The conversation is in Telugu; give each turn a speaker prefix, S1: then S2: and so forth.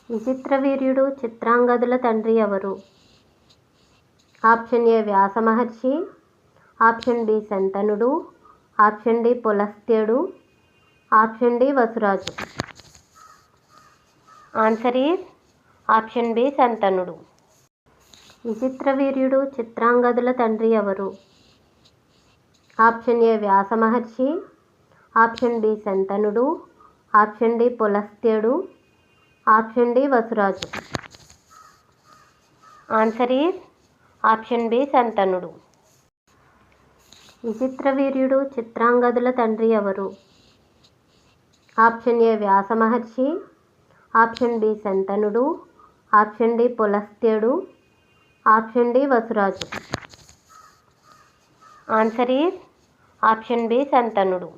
S1: విచిత్రవీర్యుడు చిత్రాంగదుల తండ్రి ఎవరు? Option A Vyasa Maharshi, option B శంతనుడు, ఆప్షన్ డి పులస్త్యుడు, ఆప్షన్ డి వసురాజు. ఆన్సర్ ఈజ్ ఆప్షన్ బి శంతనుడు. విచిత్రవీర్యుడు చిత్రాంగదుల తండ్రి ఎవరు? Option A Vyasa Maharshi, option B శంతనుడు, ఆప్షన్ డి పులస్త్యుడు, ఆప్షన్ డి వసురాజు. ఆన్సర్ ఈజ్ ఆప్షన్ బి శంతనుడు. విచిత్రవీర్యుడు చిత్రాంగదుల తండ్రి ఎవరు? Option A Vyasa Maharshi, option B శంతనుడు, ఆప్షన్ డి పులస్త్యుడు, ఆప్షన్ డి వసురాజు. Answer is option B శంతనుడు.